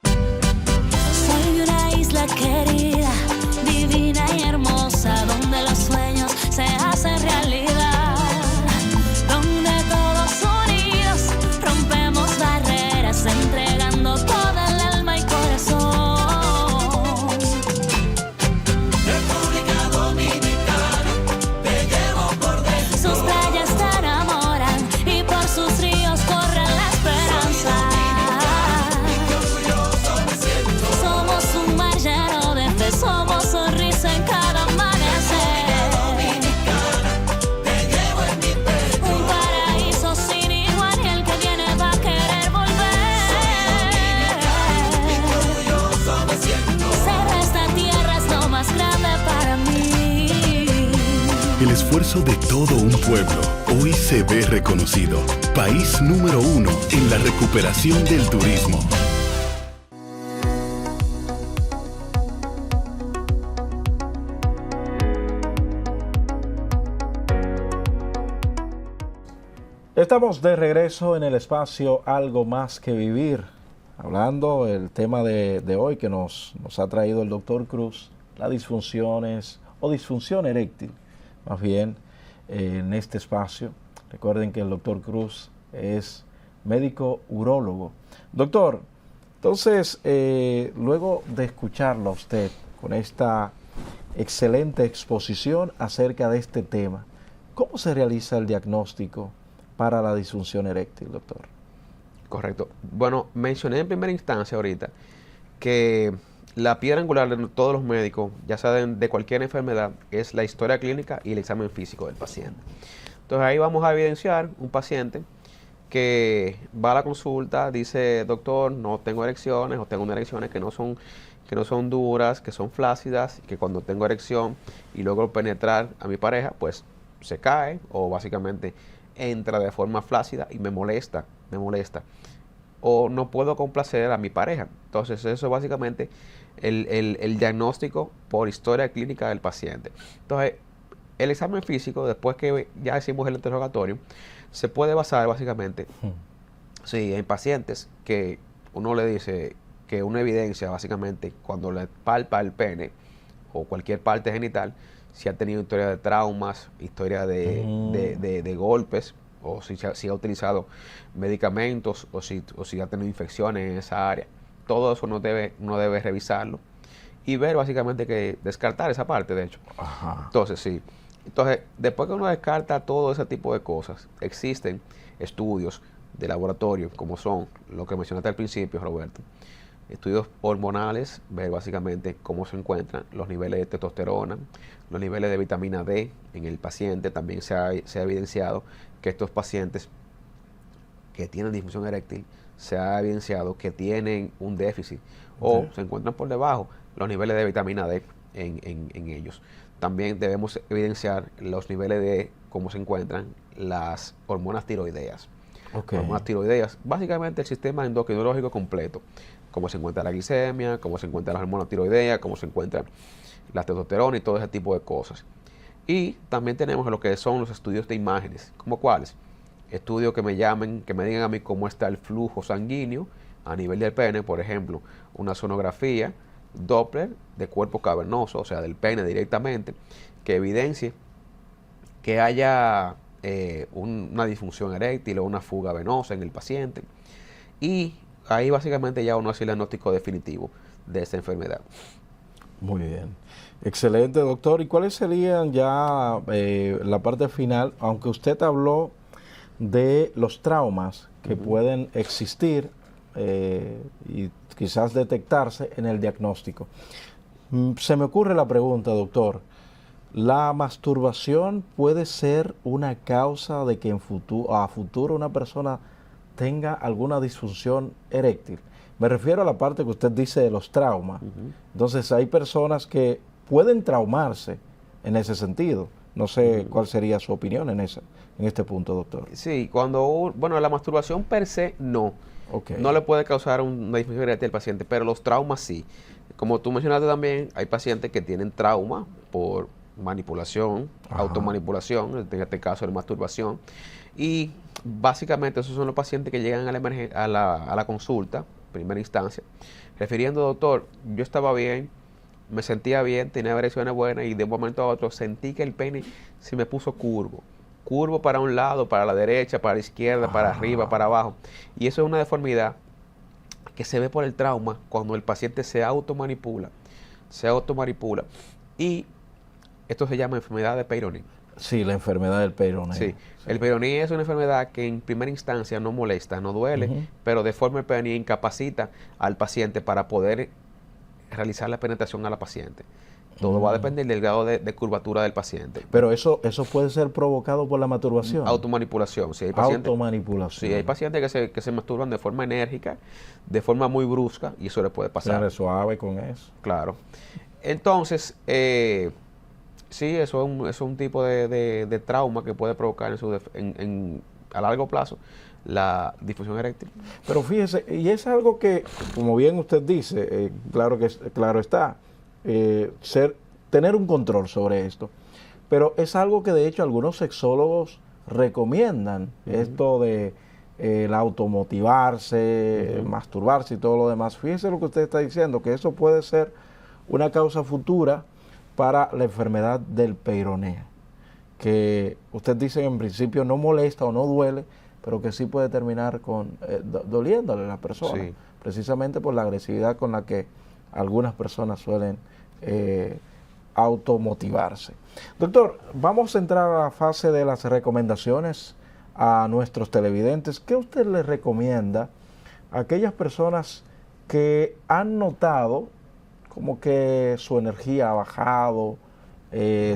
[SPEAKER 8] Soy una isla querida, divina y hermosa, donde los sueños se hacen realidad, donde todos unidos rompemos barreras, entregando toda el alma y corazón.
[SPEAKER 5] República Dominicana, te llevo por dentro.
[SPEAKER 8] Sus playas te enamoran y por sus ríos corre la esperanza. Somos un mar lleno de fe, somos sonrisa en cada amanecer.
[SPEAKER 5] Te llevo en mi pecho.
[SPEAKER 8] Un paraíso sin igual y el que viene va a querer volver.
[SPEAKER 5] Orgulloso me siento.
[SPEAKER 8] Ser de esta tierra es lo más grande para mí.
[SPEAKER 9] El esfuerzo de todo un pueblo hoy se ve reconocido. País número 1 en la recuperación del turismo.
[SPEAKER 1] Estamos de regreso en el espacio Algo Más que Vivir, hablando el tema de hoy que nos ha traído el doctor Cruz, las disfunciones o disfunción eréctil, más bien en este espacio. Recuerden que el doctor Cruz es médico urólogo. Doctor, entonces, luego de escucharlo a usted con esta excelente exposición acerca de este tema, ¿cómo se realiza el diagnóstico para la disfunción eréctil, doctor?
[SPEAKER 7] Correcto. Bueno, mencioné en primera instancia ahorita que la piedra angular de todos los médicos, ya saben, de cualquier enfermedad, es la historia clínica y el examen físico del paciente. Entonces ahí vamos a evidenciar un paciente que va a la consulta, dice, doctor, no tengo erecciones o tengo unas erecciones que no son duras, que son flácidas, que cuando tengo erección y logro penetrar a mi pareja, pues se cae o básicamente entra de forma flácida y me molesta. O no puedo complacer a mi pareja. Entonces eso es básicamente el diagnóstico por historia clínica del paciente. Entonces el examen físico, después que ya hicimos el interrogatorio, se puede basar básicamente en pacientes que uno le dice que una evidencia básicamente cuando le palpa el pene o cualquier parte genital, si ha tenido historia de traumas, historia de golpes, o si ha utilizado medicamentos, o si ha tenido infecciones en esa área. Todo eso uno debe revisarlo y ver básicamente que descartar esa parte, de hecho.
[SPEAKER 1] Ajá.
[SPEAKER 7] Entonces, sí. Entonces, después que uno descarta todo ese tipo de cosas, existen estudios de laboratorio, como son lo que mencionaste al principio, Roberto. Estudios hormonales, ver básicamente cómo se encuentran los niveles de testosterona, los niveles de vitamina D en el paciente. También se ha evidenciado que estos pacientes que tienen disfunción eréctil, se ha evidenciado que tienen un déficit o se encuentran por debajo los niveles de vitamina D en ellos. También debemos evidenciar los niveles de cómo se encuentran las hormonas tiroideas. Hormonas tiroideas, básicamente el sistema endocrinológico completo. Cómo se encuentra la glicemia, cómo se encuentra la hormona tiroidea, cómo se encuentra la testosterona y todo ese tipo de cosas. Y también tenemos lo que son los estudios de imágenes. ¿Cómo cuáles? Estudios que me digan a mí cómo está el flujo sanguíneo a nivel del pene, por ejemplo, una sonografía Doppler de cuerpo cavernoso, o sea, del pene directamente, que evidencie que haya una disfunción eréctil o una fuga venosa en el paciente. Y ahí básicamente ya uno hace el diagnóstico definitivo de esta enfermedad.
[SPEAKER 1] Muy bien. Excelente, doctor. ¿Y cuáles serían ya la parte final? Aunque usted habló de los traumas que pueden existir y quizás detectarse en el diagnóstico. Se me ocurre la pregunta, doctor. ¿La masturbación puede ser una causa de que a futuro una persona tenga alguna disfunción eréctil? Me refiero a la parte que usted dice de los traumas. Entonces hay personas que pueden traumarse en ese sentido. No sé cuál sería su opinión en este punto, doctor.
[SPEAKER 7] Sí, bueno, la masturbación per se no.
[SPEAKER 1] Okay.
[SPEAKER 7] No le puede causar una disfunción eréctil al paciente, pero los traumas sí. Como tú mencionaste también, hay pacientes que tienen trauma por manipulación, automanipulación, en este caso de masturbación. Y básicamente esos son los pacientes que llegan a la consulta, primera instancia, refiriendo, doctor, yo estaba bien, me sentía bien, tenía erecciones buenas y de un momento a otro sentí que el pene se me puso curvo. Curvo para un lado, para la derecha, para la izquierda, para arriba, para abajo. Y eso es una deformidad que se ve por el trauma cuando el paciente se automanipula. Y esto se llama enfermedad de Peyronie.
[SPEAKER 1] Sí, la enfermedad del Peyronie.
[SPEAKER 7] Sí, el Peyronie es una enfermedad que en primera instancia no molesta, no duele, pero deforma el Peyronie incapacita al paciente para poder realizar la penetración a la paciente. Todo va a depender del grado de curvatura del paciente.
[SPEAKER 1] Pero eso puede ser provocado por la masturbación.
[SPEAKER 7] Automanipulación. Sí, hay pacientes,
[SPEAKER 1] Automanipulación.
[SPEAKER 7] Sí, hay pacientes que se masturban de forma enérgica, de forma muy brusca, y eso le puede pasar.
[SPEAKER 1] Ser suave con eso.
[SPEAKER 7] Claro. Entonces, sí, eso es un tipo de trauma que puede provocar a largo plazo la disfunción eréctil.
[SPEAKER 1] Pero fíjese, y es algo que, como bien usted dice, claro está, tener un control sobre esto. Pero es algo que de hecho algunos sexólogos recomiendan, esto de el automotivarse, masturbarse y todo lo demás. Fíjese lo que usted está diciendo, que eso puede ser una causa futura para la enfermedad del Peyronie, que usted dice en principio no molesta o no duele, pero que sí puede terminar doliéndole a la persona,
[SPEAKER 7] sí,
[SPEAKER 1] precisamente por la agresividad con la que algunas personas suelen automotivarse. Doctor, vamos a entrar a la fase de las recomendaciones a nuestros televidentes. ¿Qué usted les recomienda a aquellas personas que han notado como que su energía ha bajado,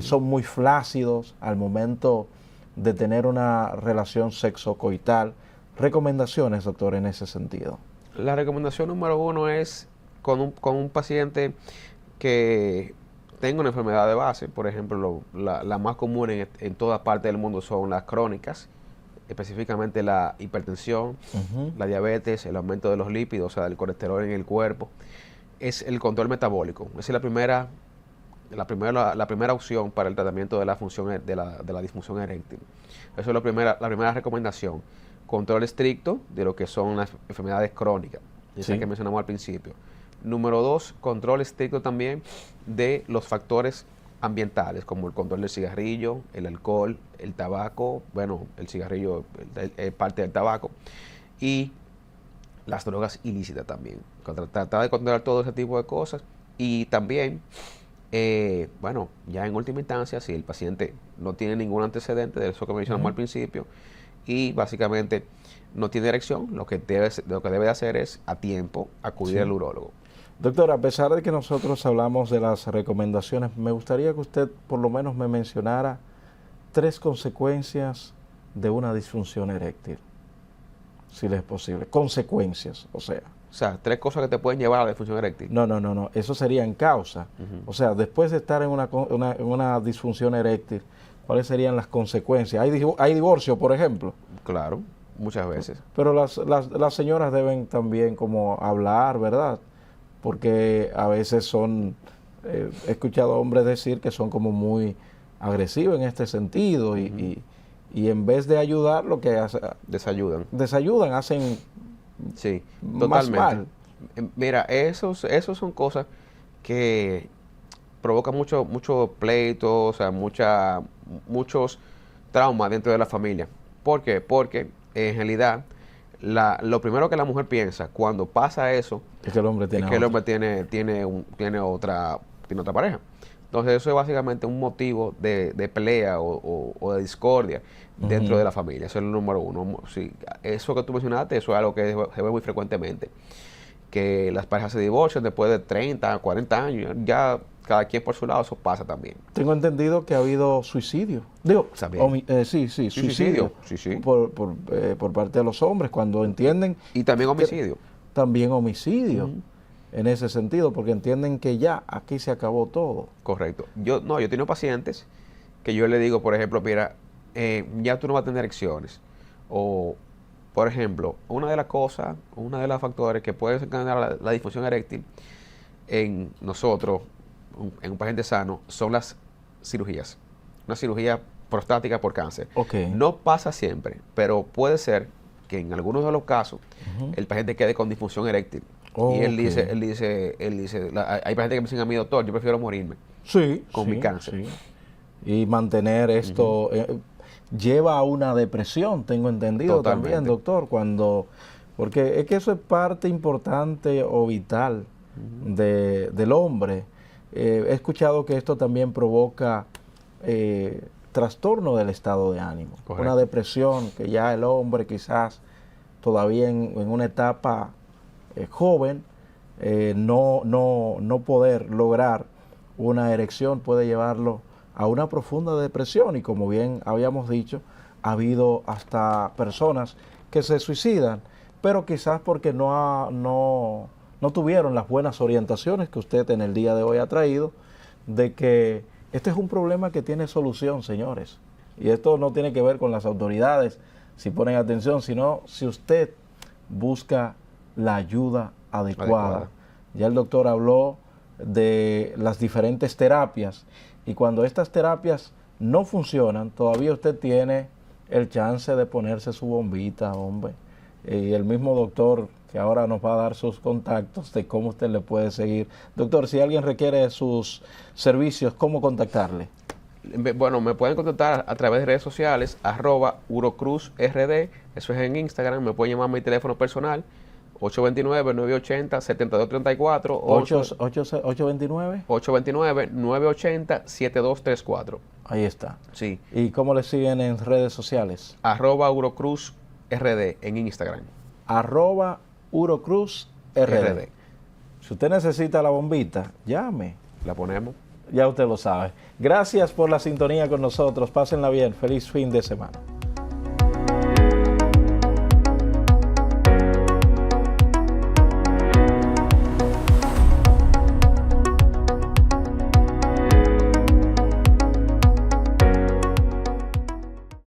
[SPEAKER 1] son muy flácidos al momento de tener una relación sexocoital? Recomendaciones, doctor, en ese sentido.
[SPEAKER 7] La recomendación número 1 es con un paciente que tenga una enfermedad de base. Por ejemplo, la más común en toda parte del mundo son las crónicas, específicamente la hipertensión, la diabetes, el aumento de los lípidos, o sea, del colesterol en el cuerpo. Es el control metabólico. Esa es la primera opción para el tratamiento de la disfunción eréctil. Eso es la primera recomendación. Control estricto de lo que son las enfermedades crónicas, esa que mencionamos al principio. Número 2, control estricto también de los factores ambientales, como el control del cigarrillo, el alcohol, el tabaco, bueno, el cigarrillo es parte del tabaco, y las drogas ilícitas también. Tratar de controlar todo ese tipo de cosas. Y también, bueno, ya en última instancia, si el paciente no tiene ningún antecedente de eso que mencionamos al principio, y básicamente no tiene erección, lo que debe hacer es a tiempo acudir al urólogo.
[SPEAKER 1] Doctor, a pesar de que nosotros hablamos de las recomendaciones, me gustaría que usted por lo menos me mencionara 3 consecuencias de una disfunción eréctil, si le es posible. Consecuencias, o sea.
[SPEAKER 7] O sea, 3 cosas que te pueden llevar a la disfunción eréctil.
[SPEAKER 1] No. Eso sería en causa. O sea, después de estar en una disfunción eréctil, ¿cuáles serían las consecuencias? ¿Hay divorcio, por ejemplo?
[SPEAKER 7] Claro, muchas veces.
[SPEAKER 1] Pero las señoras deben también como hablar, ¿verdad? Porque a veces he escuchado hombres decir que son como muy agresivos en este sentido y en vez de ayudar, lo que hacen... Desayudan, hacen...
[SPEAKER 7] Sí,
[SPEAKER 1] más
[SPEAKER 7] totalmente.
[SPEAKER 1] Mal.
[SPEAKER 7] Mira, esos son cosas que provocan mucho pleito, o sea, muchos traumas dentro de la familia. ¿Por qué? Porque en realidad lo primero que la mujer piensa cuando pasa eso
[SPEAKER 1] es que el hombre
[SPEAKER 7] tiene otra pareja. Entonces eso es básicamente un motivo de pelea o de discordia dentro de la familia. Eso es el número 1. Sí, eso que tú mencionaste, eso es algo que se ve muy frecuentemente. Que las parejas se divorcian después de 30, 40 años. Ya cada quien por su lado, eso pasa también.
[SPEAKER 1] Tengo entendido que ha habido suicidio. Suicidio.
[SPEAKER 7] Sí.
[SPEAKER 1] Por parte de los hombres cuando entienden.
[SPEAKER 7] Y también homicidio.
[SPEAKER 1] También homicidio. en ese sentido, porque entienden que ya aquí se acabó todo.
[SPEAKER 7] Correcto. Yo he tenido pacientes que yo le digo, por ejemplo, mira, ya tú no vas a tener erecciones. O, por ejemplo, una de los factores que puede desencadenar la disfunción eréctil en nosotros, en un paciente sano, son las cirugías. Una cirugía prostática por cáncer. No pasa siempre, pero puede ser que en algunos de los casos el paciente quede con disfunción eréctil. Y él dice, hay pacientes que me dicen a mí, doctor, yo prefiero morirme con mi cáncer.
[SPEAKER 1] Y mantener esto lleva a una depresión, tengo entendido. Totalmente. También, doctor, porque es que eso es parte importante o vital del hombre. He escuchado que esto también provoca trastorno del estado de ánimo. Correcto. Una depresión que ya el hombre quizás todavía en una etapa joven, no poder lograr una erección puede llevarlo a una profunda depresión, y como bien habíamos dicho, ha habido hasta personas que se suicidan, pero quizás porque no tuvieron las buenas orientaciones que usted en el día de hoy ha traído, de que este es un problema que tiene solución, señores. Y esto no tiene que ver con las autoridades, si ponen atención, sino si usted busca la ayuda adecuada. Ya el doctor habló de las diferentes terapias, y cuando estas terapias no funcionan, todavía usted tiene el chance de ponerse su bombita, hombre. Y el mismo doctor que ahora nos va a dar sus contactos de cómo usted le puede seguir. Doctor, si alguien requiere sus servicios, ¿cómo contactarle?
[SPEAKER 7] Bueno, me pueden contactar a través de redes sociales, @urocruzrd, eso es en Instagram. Me pueden llamar a mi teléfono personal, 829-980-7234.
[SPEAKER 1] 829
[SPEAKER 7] 829-980-7234.
[SPEAKER 1] Ahí está.
[SPEAKER 7] Sí.
[SPEAKER 1] ¿Y cómo le siguen en redes sociales?
[SPEAKER 7] @urocruzrd en Instagram.
[SPEAKER 1] @urocruzrd. Si usted necesita la bombita, llame.
[SPEAKER 7] La ponemos.
[SPEAKER 1] Ya usted lo sabe. Gracias por la sintonía con nosotros. Pásenla bien. Feliz fin de semana.